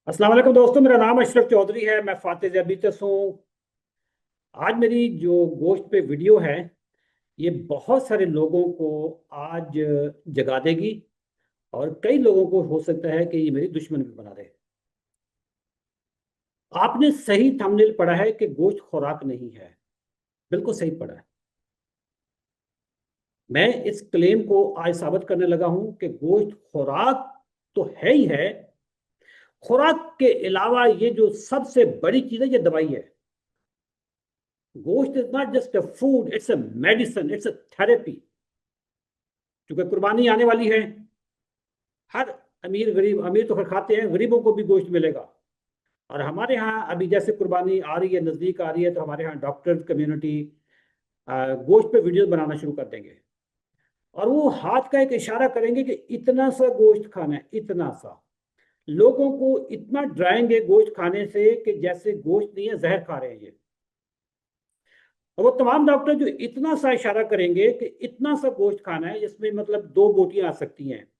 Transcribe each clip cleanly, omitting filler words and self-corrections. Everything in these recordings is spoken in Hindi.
अस्सलाम वालेकुम दोस्तों, मेरा नाम अशरफ चौधरी है। मैं फातिज अबीतस हूँ। आज मेरी जो गोश्त पे वीडियो है, ये बहुत सारे लोगों को आज जगा देगी और कई लोगों को हो सकता है कि ये मेरी दुश्मन भी बना दे। आपने सही थंबनेल पढ़ा है कि गोश्त खुराक नहीं है। बिल्कुल सही पढ़ा है। मैं इस क्लेम को आज साबित करने लगा हूं कि गोश्त खुराक तो है ही है। खुराक के अलावा ये जो सबसे बड़ी चीज है, ये दवाई है। गोश्त is not just a food, it's a medicine, it's a therapy. क्योंकि कुर्बानी आने वाली है। हर अमीर गरीब, अमीर तो खैर खाते हैं, गरीबों को भी गोश्त मिलेगा। और हमारे यहाँ अभी जैसे कुर्बानी आ रही है, नजदीक आ रही है, तो हमारे यहाँ डॉक्टर कम्युनिटी गोश्त पे वीडियो बनाना शुरू कर देंगे। और वो हाथ का एक इशारा करेंगे कि इतना सा गोश्त खाना है, इतना सा। लोगों को इतना डराएंगे गोश्त खाने से कि जैसे गोश्त नहीं है, जहर खा रहे हैं ये। और वो तमाम डॉक्टर जो इतना सा इशारा करेंगे कि इतना सा गोश्त खाना है, जिसमें मतलब दो बोटियां आ सकती हैं,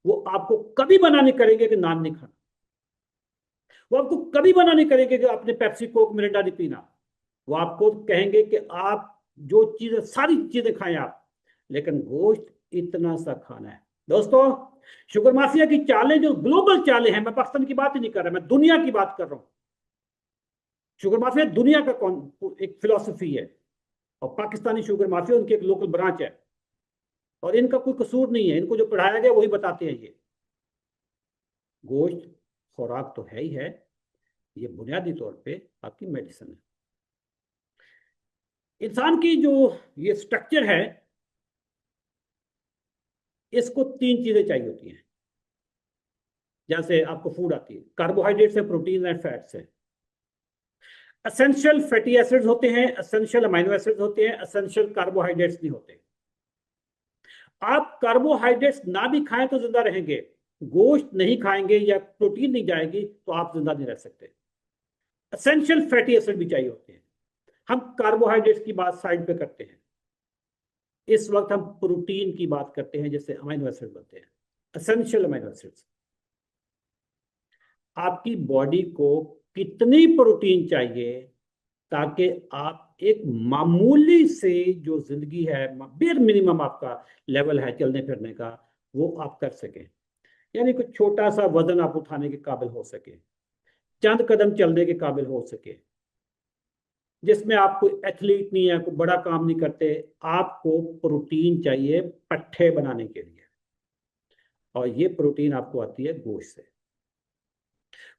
वो आपको कभी मना नहीं करेंगे कि नान नहीं खाना। वो आपको कभी मना नहीं करेंगे कि आपने पेप्सी कोक मिरिंडा नहीं पीना। वो आपको कहेंगे कि आप जो चीजें, सारी चीजें खाएं आप, लेकिन गोश्त इतना सा खाना है। दोस्तों, शुगर माफिया की चालें, जो ग्लोबल चालें हैं, मैं पाकिस्तान की बात ही नहीं कर रहा, मैं दुनिया की बात कर रहा हूं। शुगर माफिया दुनिया का कौन एक फिलोसफी है। और पाकिस्तानी शुगर माफिया उनकी एक लोकल ब्रांच है। और इनका कोई कसूर नहीं है, इनको जो पढ़ाया गया वही बताते हैं ये। गोश्त खुराक तो है ही है, ये बुनियादी तौर पे आपकी मेडिसिन है। इंसान की जो ये स्ट्रक्चर है, इसको तीन चीजें चाहिए होती हैं। जैसे आपको फूड आती है, कार्बोहाइड्रेट्स है, प्रोटीन है, फैट्स है। असेंशियल फैटी एसिड्स होते हैं, असेंशियल अमाइनो एसिड्स होते हैं, असेंशियल कार्बोहाइड्रेट्स नहीं होते। आप कार्बोहाइड्रेट्स ना भी खाएं तो जिंदा रहेंगे। गोश्त नहीं खाएंगे या प्रोटीन नहीं जाएगी तो आप जिंदा नहीं रह सकते। असेंशियल फैटी एसिड भी चाहिए होते हैं। हम कार्बोहाइड्रेट्स की बात साइड पे करते हैं। इस वक्त हम प्रोटीन की बात करते हैं, जैसे अमीनो एसिड बनते हैं, असेंशियल अमीनो एसिड्स। आपकी बॉडी को कितनी प्रोटीन चाहिए ताकि आप एक मामूली से जो जिंदगी है, बेर मिनिमम आपका लेवल है चलने फिरने का, वो आप कर सकें। यानी कुछ छोटा सा वजन आप उठाने के काबिल हो सके, चंद कदम चलने के काबिल हो सके, जिसमें आप कोई एथलीट नहीं है, कोई बड़ा काम नहीं करते। आपको प्रोटीन चाहिए पट्ठे बनाने के लिए, और ये प्रोटीन आपको आती है गोश्त से।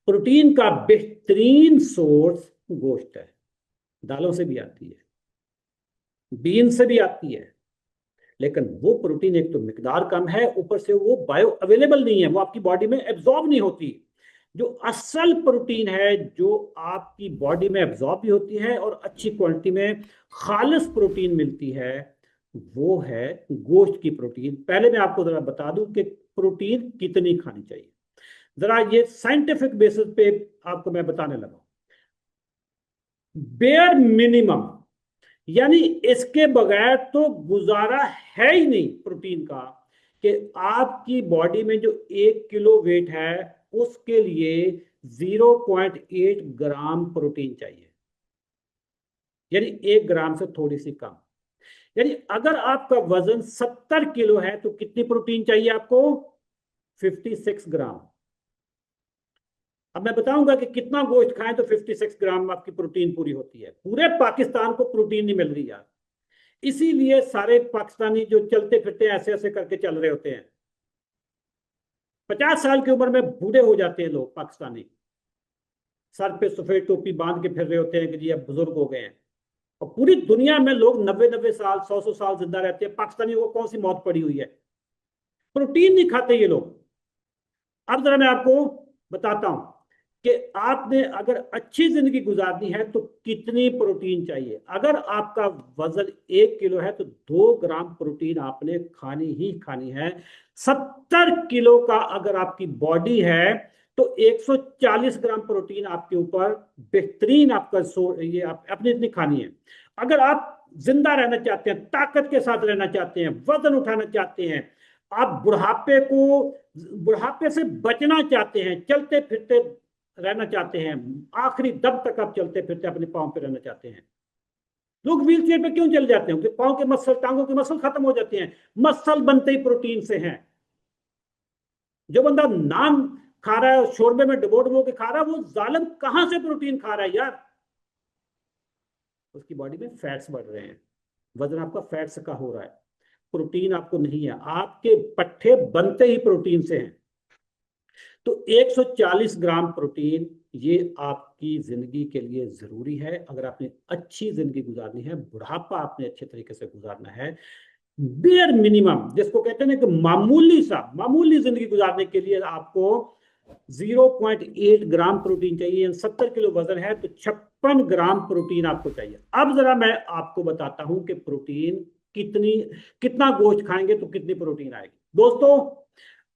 प्रोटीन का बेहतरीन सोर्स गोश्त है। दालों से भी आती है, बीन से भी आती है। लेकिन वो प्रोटीन एक तो मिकदार कम है, ऊपर से वो बायो अवेलेबल नहीं है, वो आपकी बॉडी में एब्जॉर्ब नहीं होती। जो असल प्रोटीन है, जो आपकी बॉडी में एब्जॉर्ब भी होती है और अच्छी क्वालिटी में खालिस प्रोटीन मिलती है, वो है गोश्त की प्रोटीन। पहले मैं आपको जरा बता दूं कि प्रोटीन कितनी खानी चाहिए। जरा ये साइंटिफिक बेसिस पे आपको मैं बताने लगा। बेयर मिनिमम, यानी इसके बगैर तो गुजारा है ही नहीं प्रोटीन का, कि आपकी बॉडी में जो 1 किलो वेट है, उसके लिए 0.8 ग्राम प्रोटीन चाहिए। यानी 1 ग्राम से थोड़ी सी कम। यानी अगर आपका वजन 70 किलो है तो कितनी प्रोटीन चाहिए आपको? 56 ग्राम। अब मैं बताऊंगा कि कितना गोश्त खाएं तो 56 ग्राम आपकी प्रोटीन पूरी होती है। पूरे पाकिस्तान को प्रोटीन नहीं मिल रही यार। इसीलिए सारे पाकिस्तानी जो चलते फिरते ऐसे ऐसे करके चल रहे होते हैं। 50 साल की उम्र में बूढ़े हो जाते हैं लोग पाकिस्तानी, सर पे सफेद टोपी बांध के फिर रहे होते हैं कि जी अब बुजुर्ग हो गए हैं। और पूरी दुनिया में लोग 90-90 साल, 100-100 साल जिंदा रहते हैं। पाकिस्तानियों को कौन सी मौत पड़ी हुई है? प्रोटीन नहीं खाते ये लोग। अब जरा मैं आपको बताता हूं कि आपने अगर अच्छी जिंदगी गुजारनी है तो कितनी प्रोटीन चाहिए। अगर आपका वजन 1 किलो है तो 2 ग्राम प्रोटीन आपने खानी ही खानी है। 70 किलो का अगर आपकी बॉडी है तो 140 ग्राम प्रोटीन आपके ऊपर बेहतरीन आपका ये आप अपनी इतनी खानी है। अगर आप जिंदा रहना चाहते हैं, ताकत के साथ रहना चाहते हैं, वजन उठाना चाहते हैं, आप बुढ़ापे से बचना चाहते हैं, चलते फिरते रहना चाहते हैं, आखिरी दम तक आप चलते फिरते अपने पाँव पे रहना चाहते हैं। लोग व्हील चेयर पे क्यों चल जाते हैं? पाँव के मसल, टांगों के मसल खत्म हो जाते हैं। मसल बनते ही प्रोटीन से हैं। जो बंदा नान खा रहा है, शोरबे में डुबो डुबो के खा रहा है, वो जालिम कहां से प्रोटीन खा रहा है यार? उसकी बॉडी में फैट्स बढ़ रहे हैं, वजन आपका फैट्स का हो रहा है, प्रोटीन आपको नहीं है। आपके पट्टे बनते ही प्रोटीन से हैं। तो 140 ग्राम प्रोटीन ये आपकी जिंदगी के लिए जरूरी है। अगर आपने अच्छी जिंदगी गुजारनी है, बुढ़ापा आपने अच्छे तरीके से गुजारना है, बेयर मिनिमम जिसको कहते हैं ना कि मामूली जिंदगी गुजारने के लिए आपको 0.8 ग्राम प्रोटीन चाहिए। 70 किलो वजन है तो 56 ग्राम प्रोटीन आपको चाहिए। अब जरा मैं आपको बताता हूं कि प्रोटीन कितना गोश्त खाएंगे तो कितनी प्रोटीन आएगी। दोस्तों,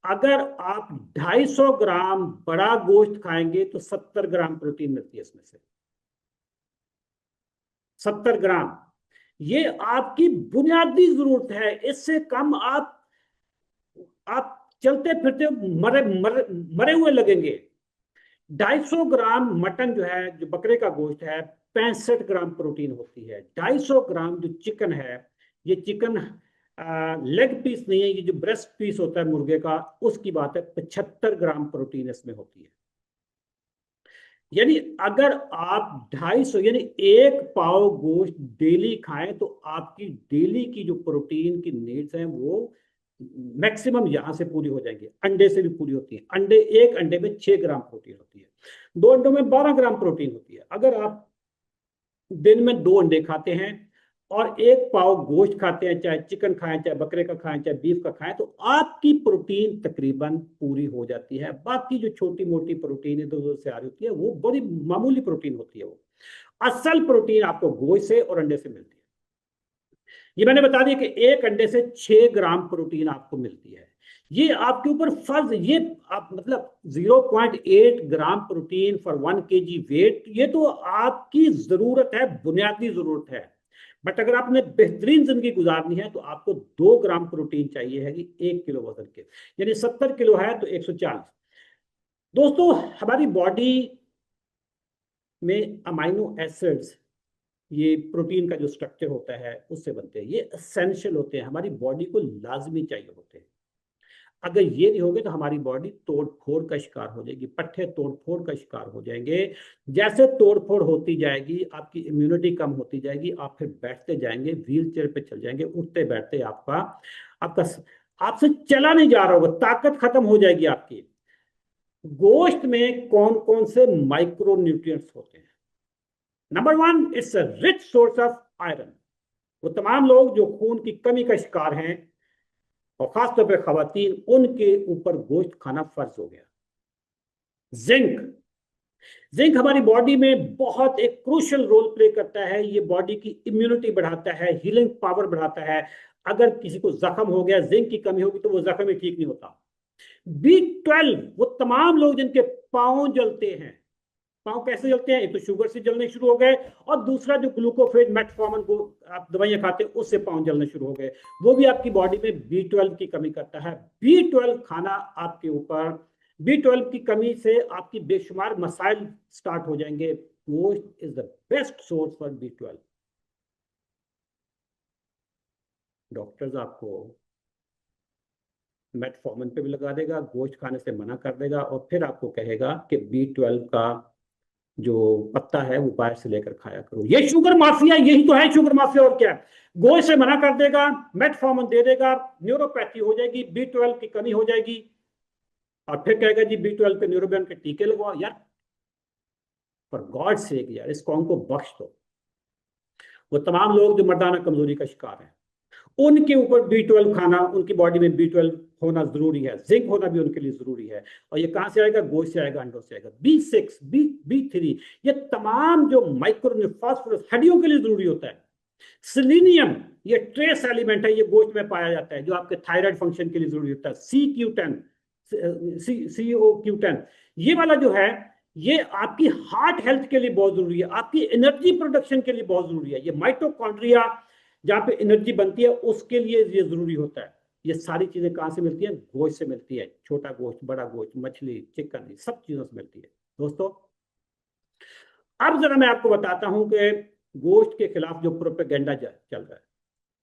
अगर आप 250 ग्राम बड़ा गोश्त खाएंगे तो 70 ग्राम प्रोटीन मिलती है इसमें से। 70 ग्राम ये आपकी बुनियादी जरूरत है। इससे कम आप चलते फिरते मरे हुए लगेंगे। 250 ग्राम मटन जो है, जो बकरे का गोश्त है, 65 ग्राम प्रोटीन होती है। 250 ग्राम जो चिकन है, ये चिकन लेग पीस नहीं है, ये जो ब्रेस्ट पीस होता है मुर्गे का, उसकी बात है, 75 ग्राम प्रोटीन इसमें होती है। यानी अगर आप 250 यानी 1 पाव गोश्त डेली खाएं तो आपकी डेली की जो प्रोटीन की नीड्स हैं वो मैक्सिमम यहां से पूरी हो जाएंगी। अंडे से भी पूरी होती है। एक अंडे में 6 ग्राम प्रोटीन होती है, 2 अंडों में 12 ग्राम प्रोटीन होती है। अगर आप दिन में 2 अंडे खाते हैं और 1 पाव गोश्त खाते हैं, चाहे चिकन खाएं, चाहे बकरे का खाएं, चाहे बीफ का खाएं, तो आपकी प्रोटीन तकरीबन पूरी हो जाती है। बाकी जो छोटी मोटी प्रोटीन इधर उधर से आ रही होती है वो बड़ी मामूली प्रोटीन होती है। वो असल प्रोटीन आपको गोश्त से और अंडे से मिलती है। ये मैंने बता दिया कि 1 अंडे से 6 ग्राम प्रोटीन आपको मिलती है। ये आपके ऊपर फर्ज, ये आप मतलब 0.8 gram protein for 1 kg weight, ये तो आपकी जरूरत है, बुनियादी जरूरत है। बट अगर आपने बेहतरीन जिंदगी गुजारनी है तो आपको 2 ग्राम प्रोटीन चाहिए है कि 1 किलो वजन के, यानी 70 किलो है तो 140। दोस्तों, हमारी बॉडी में अमाइनो एसिड्स, ये प्रोटीन का जो स्ट्रक्चर होता है उससे बनते हैं। ये एसेंशियल होते हैं, हमारी बॉडी को लाजमी चाहिए होते हैं। अगर ये नहीं होगे तो हमारी बॉडी तोड़फोड़ का शिकार हो जाएगी, पट्टे तोड़फोड़ का शिकार हो जाएंगे। जैसे तोड़फोड़ होती जाएगी आपकी इम्यूनिटी कम होती जाएगी, आप फिर बैठते जाएंगे, व्हील चेयर पे चल जाएंगे, उठते बैठते आपका आपसे चला नहीं जा रहा होगा, ताकत खत्म हो जाएगी आपकी। गोश्त में कौन कौन से माइक्रो न्यूट्रिएंट्स होते हैं? Number 1, it's a rich source of iron. वो तमाम लोग जो खून की कमी का शिकार हैं और खासतौर पर खवातीन, उनके ऊपर गोश्त खाना फर्ज हो गया। जिंक हमारी बॉडी में बहुत एक क्रूशियल रोल प्ले करता है। ये बॉडी की इम्यूनिटी बढ़ाता है, हीलिंग पावर बढ़ाता है। अगर किसी को जख्म हो गया, जिंक की कमी होगी तो वो जख्म ही ठीक नहीं होता। B12, वो तमाम लोग जिनके पांव जलते हैं, पांव कैसे जलते हैं? एक तो शुगर से जलने शुरू हो गए, और दूसरा जो ग्लूकोफेज मेटफॉर्मिन को आप दवाइयां खाते हैं उससे पांव जलने शुरू हो गए। वो भी आपकी बॉडी में B12 की कमी करता है। B12 खाना आपके ऊपर, B12 की कमी से आपकी बेशुमार मसाइल स्टार्ट हो जाएंगे। गोश्त is the best source for B12। Doctors आपको मेटफॉर्मिन पे भी लगा देगा, गोश्त खाने से मना कर देगा, और फिर आपको कहेगा कि B12 का जो पत्ता है वो बाहर से लेकर खाया करो। ये शुगर माफिया, यही तो है शुगर माफिया, और क्या है? गोश्त से मना कर देगा, मेटफॉर्मिन दे देगा, न्यूरोपैथी हो जाएगी, B12 की कमी हो जाएगी, और फिर कहेगा जी B12 के न्यूरोबियन के टीके लगवाओ। यार फॉर गॉड सेक यार, इस कौम को बख्श दो। वो तमाम लोग जो मर्दाना कमजोरी का शिकार है, उनके ऊपर B12 खाना, उनकी बॉडी में B12 होना जरूरी है। जिंक होना भी उनके लिए जरूरी है। और ये कहां से आएगा? गोश्त से आएगा, अंडों से आएगा। B6, B3, ये तमाम जो माइक्रो फास्फोरस हड्डियों के लिए जरूरी होता है। सिलीनियम, ये ट्रेस एलिमेंट है, ये गोश्त में पाया जाता है, जो आपके थायराइड फंक्शन के लिए जरूरी होता है। CoQ10, ये वाला जो है, ये आपकी हार्ट हेल्थ के लिए बहुत जरूरी है, आपकी एनर्जी प्रोडक्शन के लिए बहुत जरूरी है। ये माइटोकॉन्ड्रिया जहां पे एनर्जी बनती है उसके लिए ये जरूरी होता है। ये सारी चीजें कहां से मिलती हैं? गोश्त से मिलती है। छोटा गोश्त, बड़ा गोश्त, मछली, चिकन, सब चीजों से मिलती है। दोस्तों, अब जरा मैं आपको बताता हूं कि गोश्त के खिलाफ जो प्रोपेगेंडा चल रहा है,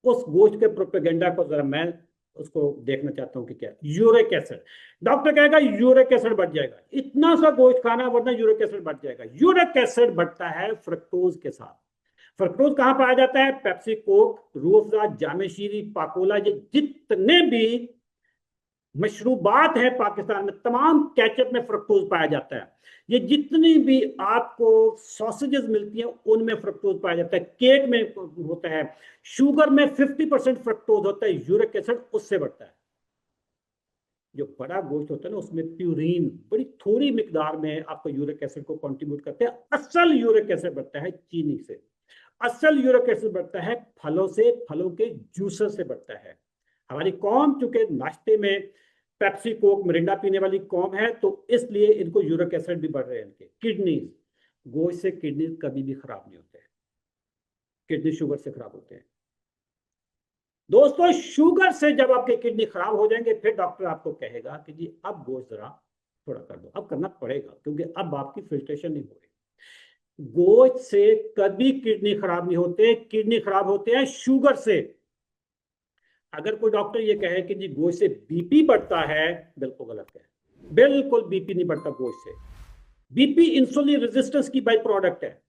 उस गोश्त के प्रोपेगेंडा को जरा मैं उसको देखना चाहता हूं कि क्या यूरिक एसिड। डॉक्टर कहेगा यूरिक एसिड बढ़ जाएगा, इतना सा गोश्त खाना वरना यूरिक एसिड बढ़ जाएगा। यूरिक एसिड बढ़ता है फ्रक्टोज के साथ। फ्रक्टोज कहां पाया जाता है? पेप्सी, कोक, रूह अफ़ज़ा, जामे शीरी, पाकोला, ये जितने भी मशरूबात है पाकिस्तान में, तमाम केचप में फ्रक्टोज पाया जाता है। ये जितनी भी आपको सॉसेजेस मिलती हैं उनमें फ्रक्टोज पाया जाता है, केक में होता है, शुगर में 50% फ्रक्टोज होता है, यूरिक एसिड उससे बढ़ता है। जो बड़ा गोश्त होता है ना उसमें प्यूरिन बड़ी थोड़ी मिकदार में आपको यूरिक एसिड को कंट्रीब्यूट करते हैं। असल यूरिक एसिड बढ़ता है चीनी से, असल यूरिक एसिड बढ़ता है फलों से, फलों के जूसेस से बढ़ता है। हमारी कौम चूंकि नाश्ते में पेप्सी, कोक, मिरिंडा पीने वाली कौम है, तो इसलिए इनको यूरिक एसिड भी बढ़ रहे हैं। इनके किडनी, गोश्त से किडनी कभी भी खराब नहीं होते, किडनी शुगर से खराब होते हैं। दोस्तों, शुगर से जब आपके किडनी खराब हो जाएंगे, फिर डॉक्टर आपको कहेगा कि जी अब गोश्त जरा थोड़ा कर दो। अब करना पड़ेगा क्योंकि अब आपकी फिल्ट्रेशन नहीं हो रही। गोश्त से कभी किडनी खराब नहीं होते, किडनी खराब होते हैं शुगर से। अगर कोई डॉक्टर ये कहे कि जी गोश्त से बीपी बढ़ता है, बिल्कुल गलत है। बिल्कुल बीपी नहीं बढ़ता गोश्त से। बीपी इंसुलिन रेजिस्टेंस की बाई प्रोडक्ट है।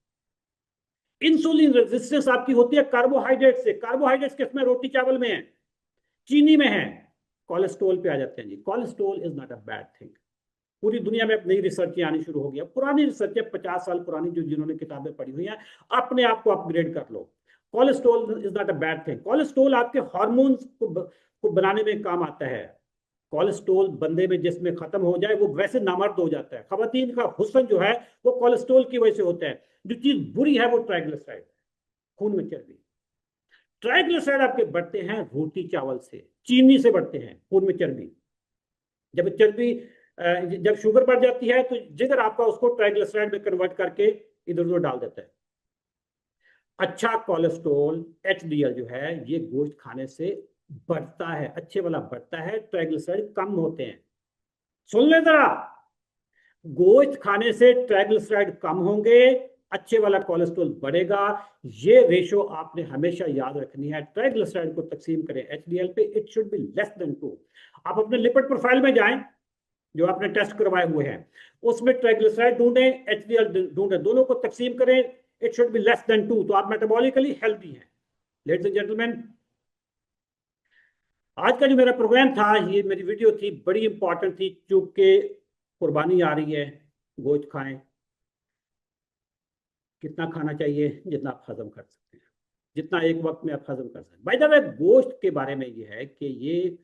इंसुलिन रेजिस्टेंस आपकी होती है कार्बोहाइड्रेट से। कार्बोहाइड्रेट्स किसमें? रोटी चावल में है, चीनी में है। कोलेस्ट्रॉल पे आ जाते हैं जी। Cholesterol is not a bad thing. पूरी दुनिया में अब नई रिसर्च आनी शुरू हो गई। पुरानी रिसर्च है 50 साल पुरानी, जो जिन्होंने किताबें पढ़ी हुई हैं, अपने आप को अपग्रेड कर लो। Cholesterol is not a bad thing. Cholesterol आपके हार्मोन्स को बनाने में काम आता है। कोलेस्ट्रॉल बंदे में जिसमें खत्म हो जाए वो वैसे नामर्द हो जाता है। खवातीन का हुस्न जो है वो कोलेस्ट्रॉल की वजह से होता है। जो चीज बुरी है वो ट्राइग्लिसराइड, खून में चर्बी। ट्राइग्लिसराइड आपके बढ़ते हैं रोटी चावल से, चीनी से बढ़ते हैं, खून में चर्बी। जब चर्बी जब शुगर बढ़ जाती है तो जिगर आपका उसको ट्राइग्लिसराइड में कन्वर्ट करके इधर उधर डाल देता है। अच्छा कोलेस्ट्रॉल एचडीएल जो है ये गोश्त खाने से बढ़ता है, अच्छे वाला बढ़ता है, ट्राइग्लिसराइड कम होते हैं। सुन ले जरा, गोश्त खाने से ट्राइग्लिसराइड कम होंगे, अच्छे वाला कोलेस्ट्रॉल बढ़ेगा। ये रेशो आपने हमेशा याद रखनी है। ट्राइग्लिसराइड को तकसीम करें एचडीएल पे, it should be less than 2। आप अपने लिपिड प्रोफाइल में जाएं जो आपने टेस्ट करवाए हुए हैं, उसमें ट्राइग्लिसराइड ढूंढें, एचडीएल ढूंढें, दोनों को तकसीम करें, it should be less than 2, तो आप मेटाबॉलिकली हेल्दी हैं। लेडीज एंड जेंटलमैन, आज का जो मेरा प्रोग्राम था, ये मेरी वीडियो थी, बड़ी इंपॉर्टेंट थी क्योंकि कुर्बानी आ रही है। गोश्त खाएं, कितना खाना चाहिए? जितना आप हजम कर सकते हैं, जितना एक वक्त में आप हजम कर सकते हैं। बाय द वे, गोश्त के बारे में ये है कि ये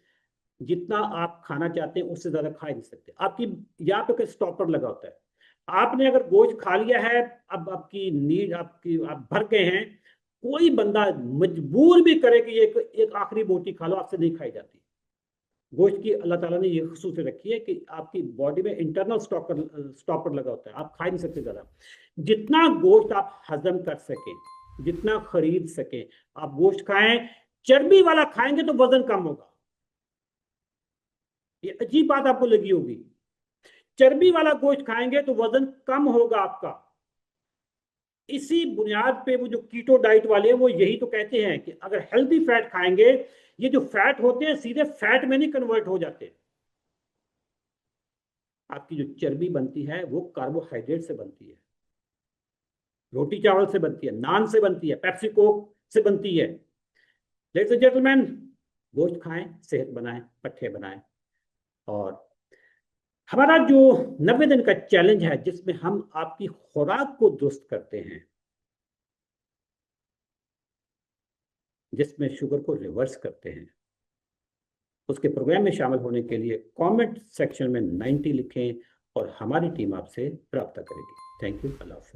जितना आप खाना चाहते हैं उससे ज्यादा खा ही नहीं सकते। आपकी यहाँ पे कोई स्टॉपर लगा होता है। आपने अगर गोश्त खा लिया है, अब आपकी नीड, आपकी आप भर गए हैं, कोई बंदा मजबूर भी करे कि एक आखिरी बोटी खा लो, आपसे नहीं खाई जाती। गोश्त की अल्लाह ताला ने ये खसूसियत रखी है कि आपकी बॉडी में इंटरनल स्टॉपर लगा होता है, आप खा ही नहीं सकते ज्यादा। जितना गोश्त आप हजम कर सके, जितना खरीद सके, आप गोश्त खाएं। चर्बी वाला खाएंगे तो वजन कम होगा। ये अजीब बात आपको लगी होगी। चर्बी वाला गोश्त खाएंगे तो वजन कम होगा आपका। इसी बुनियाद पे वो जो कीटो डाइट वाले हैं वो यही तो कहते हैं कि अगर हेल्दी फैट खाएंगे, ये जो फैट होते हैं सीधे फैट में नहीं कन्वर्ट हो जाते। आपकी जो चर्बी बनती है वो कार्बोहाइड्रेट से बनती है, रोटी चावल से बनती है, नान से बनती है, पेप्सी कोक से बनती है। लेडीज एंड जेंटलमैन, गोश्त खाएं, सेहत बनाएं, पट्टे बनाएं। और हमारा जो 90 दिन का चैलेंज है जिसमें हम आपकी खुराक को दुरुस्त करते हैं, जिसमें शुगर को रिवर्स करते हैं, उसके प्रोग्राम में शामिल होने के लिए कमेंट सेक्शन में 90 लिखें और हमारी टीम आपसे रब्ता करेगी। Thank you. अल्लाह हाफ़िज़।